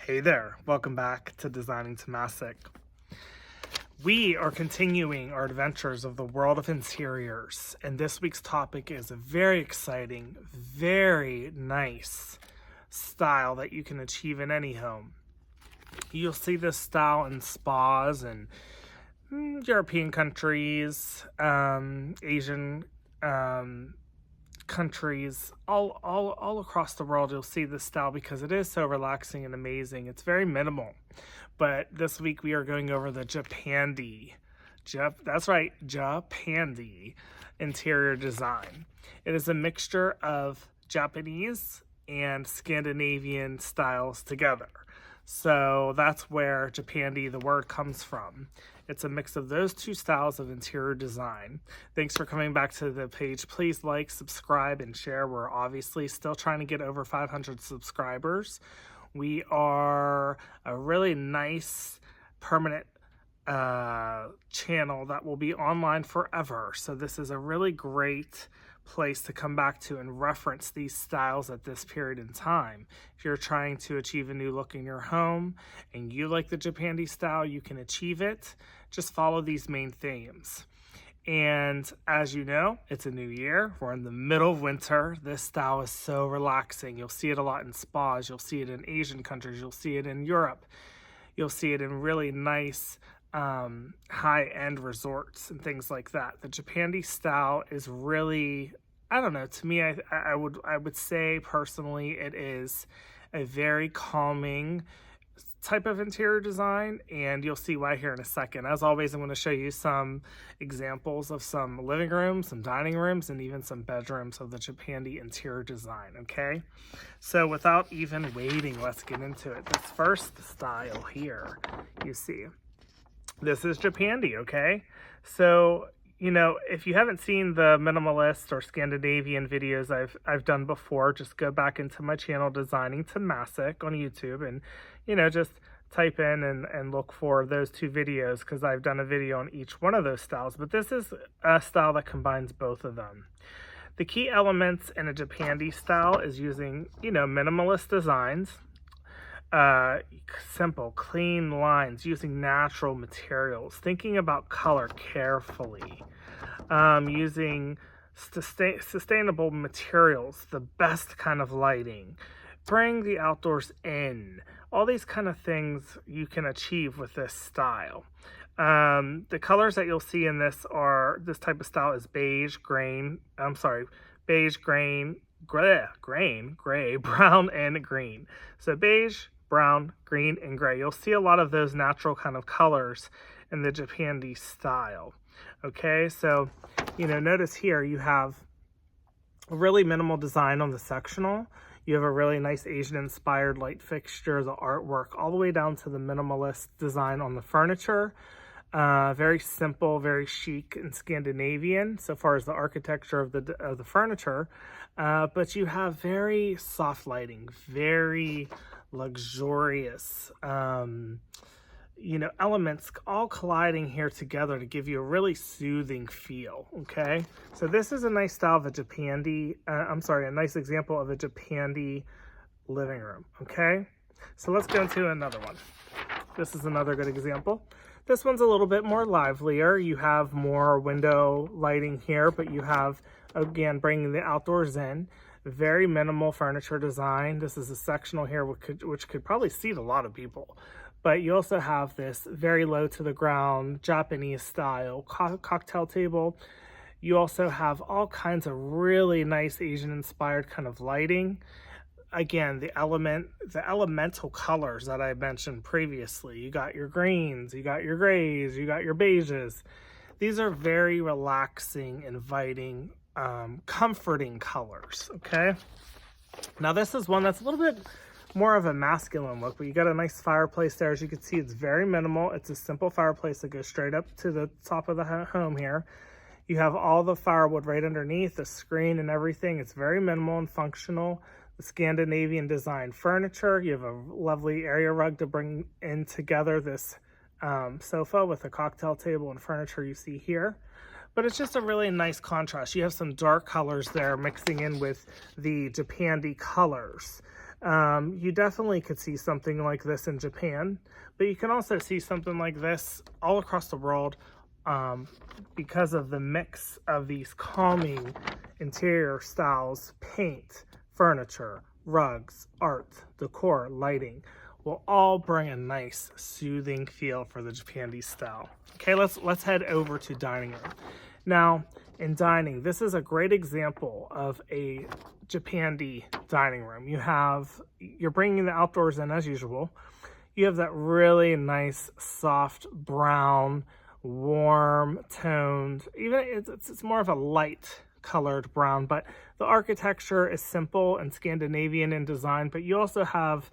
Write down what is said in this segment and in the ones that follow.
Hey there, welcome back to Designing Tomasic. We are continuing our adventures of the world of interiors, and this week's topic is a very exciting, very nice style that you can achieve in any home. You'll see this style in spas and European countries, Asian countries, all across the world. You'll see this style because it is so relaxing and amazing. It's very minimal. But this week we are going over the Japandi. That's right, Japandi interior design. It is a mixture of Japanese and Scandinavian styles together. So that's where Japandi, the word, comes from. It's a mix of those two styles of interior design. Thanks for coming back to the page. Please like, subscribe, and share. We're obviously still trying to get over 500 subscribers. We are a really nice permanent channel that will be online forever. So this is a really great place to come back to and reference these styles at this period in time. If you're trying to achieve a new look in your home and you like the Japandi style, you can achieve it. Just follow these main themes. And as you know, it's a new year. We're in the middle of winter. This style is so relaxing. You'll see it a lot in spas. You'll see it in Asian countries. You'll see it in Europe. You'll see it in really nice high-end resorts and things like that. The Japandi style is really, I don't know, to me, I would say personally it is a very calming type of interior design, and you'll see why here in a second. As always, I'm going to show you some examples of some living rooms, some dining rooms, and even some bedrooms of the Japandi interior design, okay? So without even waiting, let's get into it. This first style here, you see, this is Japandi, okay? So, you know, if you haven't seen the minimalist or Scandinavian videos I've done before, just go back into my channel, Designing Tomasic, on YouTube, and, you know, just type in and look for those two videos, because I've done a video on each one of those styles. But this is a style that combines both of them. The key elements in a Japandi style is using, you know, minimalist designs, simple, clean lines, using natural materials, thinking about color carefully, using sustainable materials, the best kind of lighting, bring the outdoors in. All these kind of things you can achieve with this style. The colors that you'll see in this type of style is beige, gray, brown, and green. So beige, brown, green, and gray. You'll see a lot of those natural kind of colors in the Japandi style. Okay, so, you know, notice here you have a really minimal design on the sectional. You have a really nice Asian-inspired light fixture, the artwork, all the way down to the minimalist design on the furniture. Very simple, very chic and Scandinavian so far as the architecture of the furniture. But you have very soft lighting, very luxurious, you know, elements all colliding here together to give you a really soothing feel, okay? So this is a nice style of a Japandi, a nice example of a Japandi living room, okay? So let's go into another one. This is another good example. This one's a little bit more livelier. You have more window lighting here, but you have, again, bringing the outdoors in. Very minimal furniture design. This is a sectional here which could probably seat a lot of people. But you also have this very low to the ground Japanese style cocktail table. You also have all kinds of really nice Asian inspired kind of lighting. Again, the elemental colors that I mentioned previously. You got your greens, you got your grays, you got your beiges. These are very relaxing, inviting, comforting colors, okay? Now this is one that's a little bit more of a masculine look, but you got a nice fireplace there. As you can see, it's very minimal. It's a simple fireplace that goes straight up to the top of the home here. You have all the firewood right underneath, the screen and everything. It's very minimal and functional. The Scandinavian design furniture. You have a lovely area rug to bring in together this sofa with a cocktail table and furniture you see here. But it's just a really nice contrast. You have some dark colors there mixing in with the Japandi colors. You definitely could see something like this in Japan, but you can also see something like this all across the world because of the mix of these calming interior styles. Paint, furniture, rugs, art, decor, lighting will all bring a nice soothing feel for the Japandi style. Okay, let's head over to dining room. Now, in dining, this is a great example of a Japandi dining room. You're bringing the outdoors in as usual. You have that really nice, soft brown, warm toned, even it's more of a light colored brown, but the architecture is simple and Scandinavian in design, but you also have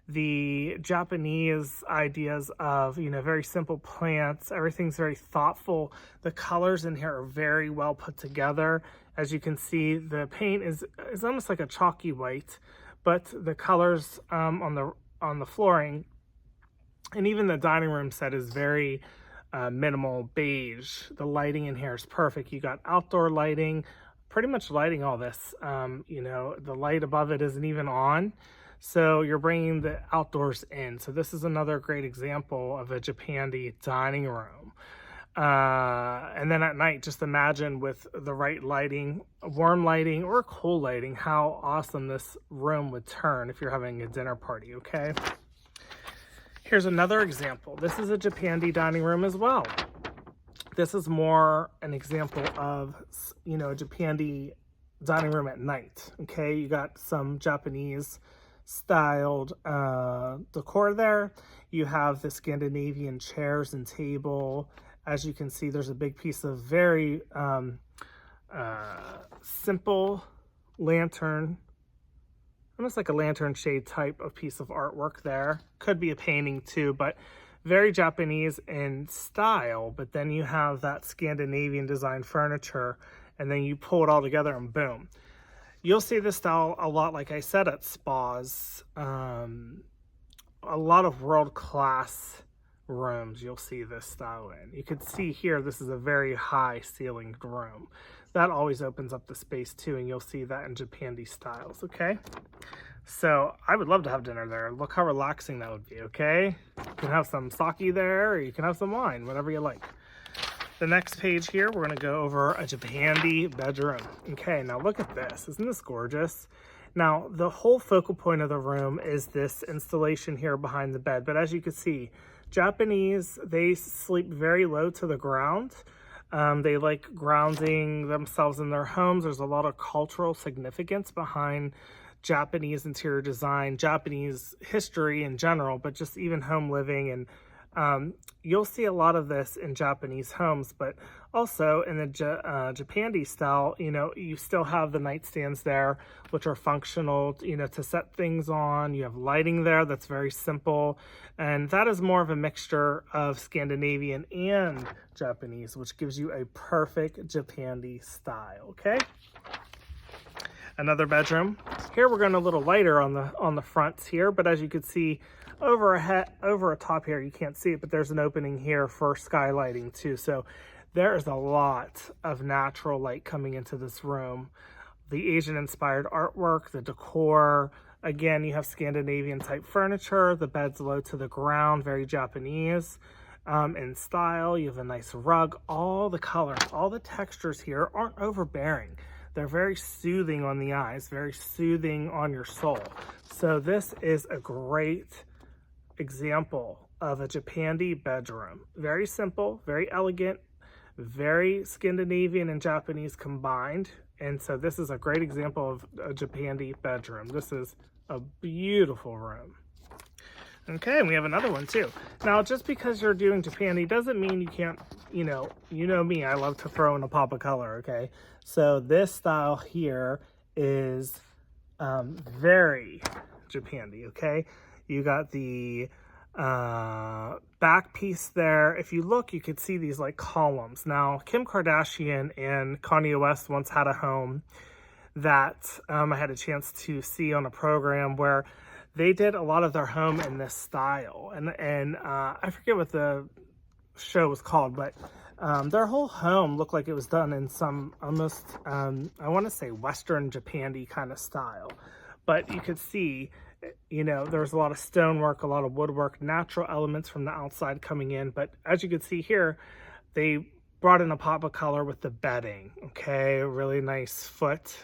the Japanese ideas of, very simple plants. Everything's very thoughtful. The colors in here are very well put together. As you can see, the paint is almost like a chalky white, but the colors on the flooring and even the dining room set is very minimal beige. The lighting in here is perfect. You got outdoor lighting, pretty much lighting all this. The light above it isn't even on. So you're bringing the outdoors in. So this is another great example of a Japandi dining room. And then at night, just imagine with the right lighting, warm lighting or cool lighting, how awesome this room would turn if you're having a dinner party, okay? Here's another example. This is a Japandi dining room as well. This is more an example of, a Japandi dining room at night, okay? You got some Japanese styled decor there. You have the Scandinavian chairs and table. As you can see, there's a big piece of very simple lantern, almost like a lantern shade type of piece of artwork there. Could be a painting too, but very Japanese in style. But then you have that Scandinavian design furniture, and then you pull it all together and boom. You'll see this style a lot, like I said, at spas. A lot of world-class rooms you'll see this style in. You can see here, this is a very high ceilinged room. That always opens up the space too, and you'll see that in Japandi styles, okay? So I would love to have dinner there. Look how relaxing that would be, okay? You can have some sake there, or you can have some wine, whatever you like. The next page here, we're going to go over a Japandi bedroom. Okay, now look at this. Isn't this gorgeous? Now, the whole focal point of the room is this installation here behind the bed. But as you can see, Japanese, they sleep very low to the ground. They like grounding themselves in their homes. There's a lot of cultural significance behind Japanese interior design, Japanese history in general, but just even home living. And you'll see a lot of this in Japanese homes, but also in the Japandi style, you still have the nightstands there, which are functional, to set things on. You have lighting there that's very simple, and that is more of a mixture of Scandinavian and Japanese, which gives you a perfect Japandi style, okay? Another bedroom. Here we're going a little lighter on the fronts here, but as you can see, over a top here, you can't see it, but there's an opening here for skylighting too. So there's a lot of natural light coming into this room. The Asian inspired artwork, the decor, again, you have Scandinavian type furniture, the bed's low to the ground, very Japanese in style. You have a nice rug. All the colors, all the textures here aren't overbearing. They're very soothing on the eyes, very soothing on your soul. So this is a great example of a Japandi bedroom. Very simple, very elegant, very Scandinavian and Japanese combined. And so this is a great example of a Japandi bedroom. This is a beautiful room. Okay, and we have another one too. Now, just because you're doing Japandi doesn't mean you can't, you know me, I love to throw in a pop of color, okay? So this style here is very Japandi, okay? You got the back piece there. If you look, you could see these like columns. Now, Kim Kardashian and Kanye West once had a home that I had a chance to see on a program where they did a lot of their home in this style. And I forget what the show was called, but their whole home looked like it was done in some almost, I want to say Western Japandi kind of style. But you could see You know, there's a lot of stonework, a lot of woodwork, natural elements from the outside coming in. But as you can see here, they brought in a pop of color with the bedding. Okay, a really nice foot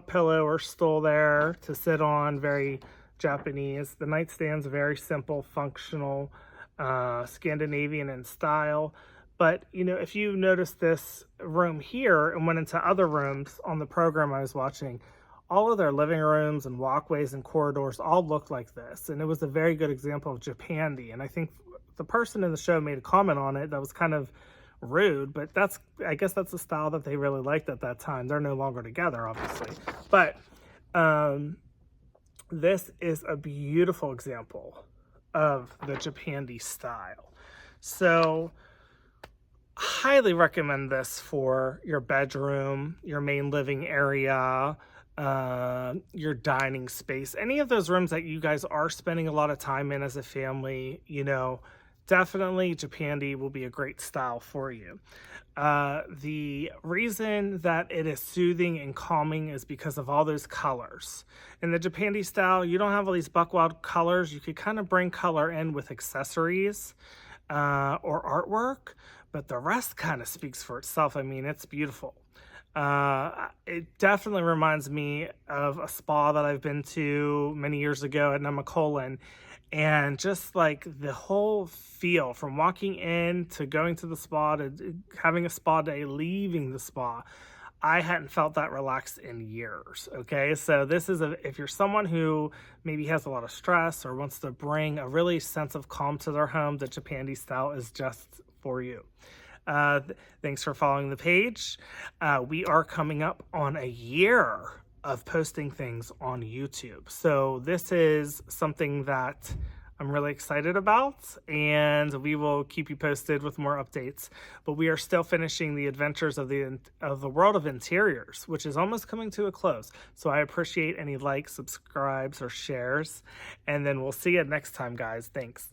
pillow or stool there to sit on, very Japanese. The nightstand's very simple, functional, Scandinavian in style. But, you know, if you notice this room here and went into other rooms on the program I was watching, all of their living rooms and walkways and corridors all looked like this. And it was a very good example of Japandi. And I think the person in the show made a comment on it that was kind of rude, but I guess that's the style that they really liked at that time. They're no longer together, obviously. But this is a beautiful example of the Japandi style. So highly recommend this for your bedroom, your main living area, your dining space, any of those rooms that you guys are spending a lot of time in as a family. You know, definitely Japandi will be a great style for you. The reason that it is soothing and calming is because of all those colors. In the Japandi style, you don't have all these buckwild colors. You could kind of bring color in with accessories or artwork, but the rest kind of speaks for itself. I mean, it's beautiful. It definitely reminds me of a spa that I've been to many years ago at Namakolan. And just like the whole feel from walking in to going to the spa to having a spa day, leaving the spa, I hadn't felt that relaxed in years. Okay, so this is if you're someone who maybe has a lot of stress or wants to bring a really sense of calm to their home, the Japandi style is just for you. Thanks for following the page. We are coming up on a year of posting things on YouTube. So this is something that I'm really excited about, and we will keep you posted with more updates. But we are still finishing the adventures of the world of interiors, which is almost coming to a close. So I appreciate any likes, subscribes, or shares, and then we'll see you next time, guys. Thanks.